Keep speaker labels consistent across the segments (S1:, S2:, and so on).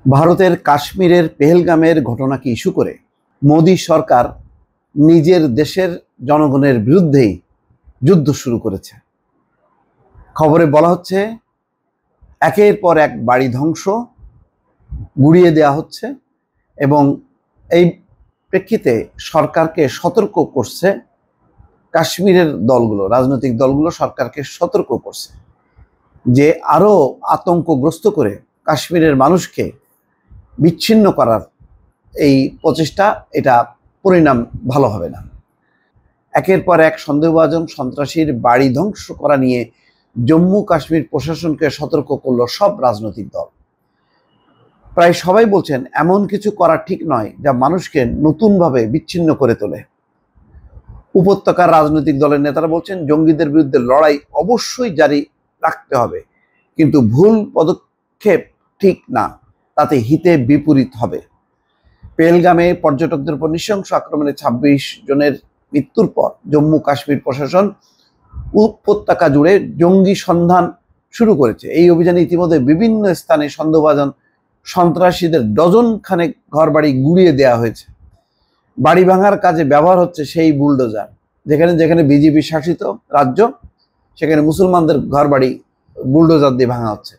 S1: ভারতের কাশ্মীরের পেহেলগামের ঘটনাকে ইস্যু করে মোদী সরকার নিজের দেশের জনগণের বিরুদ্ধেই যুদ্ধ শুরু করেছে। খবরে বলা হচ্ছে একের পর এক বাড়ি ধ্বংস, গুড়িয়ে দেওয়া হচ্ছে এবং এই প্রেক্ষিতে সরকারকে সতর্ক করছে কাশ্মীরের দলগুলো, রাজনৈতিক দলগুলো সরকারকে সতর্ক করছে যে আরও আতঙ্কগ্রস্ত করে কাশ্মীরের মানুষকে বিচ্ছিন্ন করার এই প্রচেষ্টা, এটা পরিণাম ভালো হবে না। একের পর এক সন্দেহভাজন সন্ত্রাসীর বাড়ি ধ্বংস করা নিয়ে জম্মু কাশ্মীর প্রশাসনকে সতর্ক করল সব রাজনৈতিক দল। প্রায় সবাই বলছেন এমন কিছু করা ঠিক নয় যা মানুষকে নতুনভাবে বিচ্ছিন্ন করে তোলে। উপত্যকার রাজনৈতিক দলের নেতারা বলছেন জঙ্গিদের বিরুদ্ধে লড়াই অবশ্যই জারি রাখতে হবে, কিন্তু ভুল পদক্ষেপ ঠিক না, তাতে হিতে বিপরীত হবে। পেহেলগামে পর্যটকদের উপর নৃশংস আক্রমণে ২৬ জনের মৃত্যুর পর জম্মু কাশ্মীর প্রশাসন উপত্যকা জুড়ে জঙ্গি সন্ধান শুরু করেছে। এই অভিযানে ইতিমধ্যে বিভিন্ন স্থানে সন্দেহভাজন সন্ত্রাসীদের ডজন খানেক ঘরবাড়ি গুড়িয়ে দেওয়া হয়েছে। বাড়ি ভাঙার কাজে ব্যবহার হচ্ছে সেই বুলডোজার। যেখানে যেখানে বিজেপি শাসিত রাজ্য, সেখানে মুসলমানদের ঘরবাড়ি বুলডোজার দিয়ে ভাঙা হচ্ছে।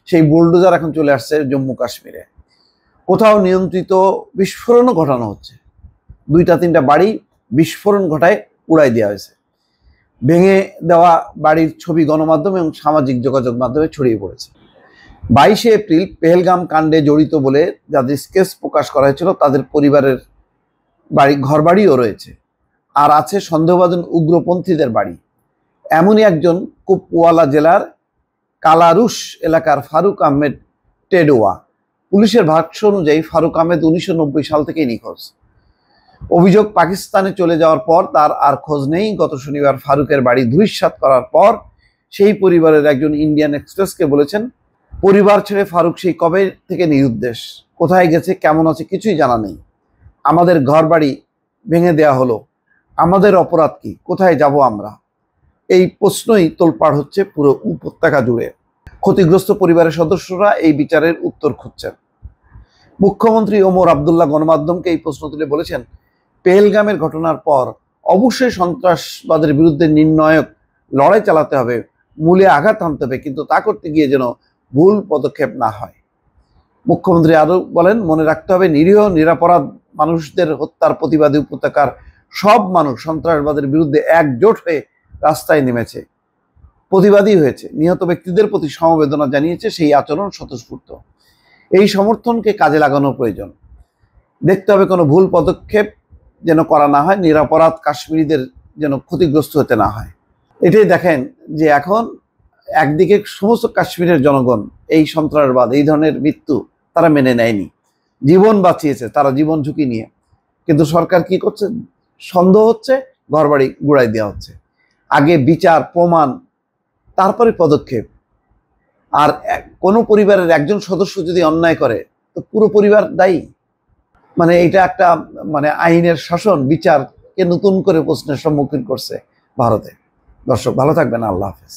S1: সেই বুলডোজার এখন চলে আসছে জম্মু কাশ্মীরে। কোথাও নিয়ন্ত্রিত বিস্ফোরণও ঘটানো হচ্ছে। ২-৩টা বাড়ি বিস্ফোরণ ঘটায় উড়াই দেওয়া হয়েছে। ভেঙে দেওয়া বাড়ির ছবি গণমাধ্যমে এবং সামাজিক যোগাযোগ মাধ্যমে ছড়িয়ে পড়েছে। ২২শে এপ্রিল পেহেলগাম কাণ্ডে জড়িত বলে যাদের স্কেচ প্রকাশ করা হয়েছিল তাদের পরিবারের ঘরবাড়িও রয়েছে, আর আছে সন্দেহভাজন উগ্রপন্থীদের বাড়ি। এমনই একজন কুপওয়ালা জেলার কালারুশ এলাকার ফারুক আহমেদ টেডোয়া। পুলিশের ভাষ্য অনুযায়ী ফারুক আহমেদ ১৯৯০ সাল থেকেই নিখোঁজ। অভিযোগ পাকিস্তানে চলে যাওয়ার পর তার আর খোঁজ নেই। গত শনিবার ফারুকের বাড়ি ধূলিসাৎ করার পর সেই পরিবারের একজন ইন্ডিয়ান এক্সপ্রেসকে বলেছেন পরিবার ছেড়ে ফারুক সেই কবে থেকে নিরুদ্দেশ, কোথায় গেছে, কেমন আছে কিছুই জানা নেই। আমাদের ঘর বাড়ি ভেঙে দেওয়া হলো, আমাদের অপরাধ কি, কোথায় যাব আমরা? এই প্রশ্নই তোলপাড় হচ্ছে পুরো উপত্যকা জুড়ে। ক্ষতিগ্রস্ত পরিবারের সদস্যরা এই বিচারের উত্তর খুঁজছেন। মুখ্যমন্ত্রী ওমর আবদুল্লাহ গণমাধ্যমকে এই প্রশ্ন তুলে বলেছেন পেহেলগামের ঘটনার পর অবশ্যই সন্ত্রাসবাদের বিরুদ্ধে নির্ণায়ক লড়াই চালাতে হবে, মূলে আঘাত আনতে হবে, কিন্তু তা করতে গিয়ে যেন ভুল পদক্ষেপ না হয়। মুখ্যমন্ত্রী আরও বলেন মনে রাখতে হবে নিরীহ নিরাপরাধ মানুষদের হত্যার প্রতিবাদী উপত্যকার সব মানুষ সন্ত্রাসবাদের বিরুদ্ধে একজোট হয়ে রাস্তায় নেমেছে, প্রতিবাদী হয়েছে, নিহত ব্যক্তিদের প্রতি সমবেদনা জানিয়েছে। সেই আচরণ স্বতঃস্ফূর্ত। এই সমর্থনকে কাজে লাগানো প্রয়োজন। দেখতে হবে কোনো ভুল পদক্ষেপ যেন করা না হয়, নিরাপরাধ কাশ্মীরিদের যেন ক্ষতিগ্রস্ত হতে না হয়। এটাই দেখেন যে এখন একদিকে সমস্ত কাশ্মীরের জনগণ এই সন্ত্রাসবাদ, এই ধরনের মৃত্যু তারা মেনে নেয়নি, জীবন বাঁচিয়েছে তারা জীবন ঝুঁকি নিয়ে, কিন্তু সরকার কি করছে? সন্দেহ হচ্ছে, ঘরবাড়ি গুড়াই দেওয়া হচ্ছে। আগে বিচার প্রমাণ, তারপরে পদক্ষেপ। আর কোনো পরিবারের একজন সদস্য যদি অন্যায় করে তো পুরো পরিবার দায়ী। এটা একটা আইনের শাসন, বিচারকে নতুন করে প্রশ্নের সম্মুখীন করছে ভারতে। দর্শক ভালো থাকবেন, আল্লাহ হাফেজ।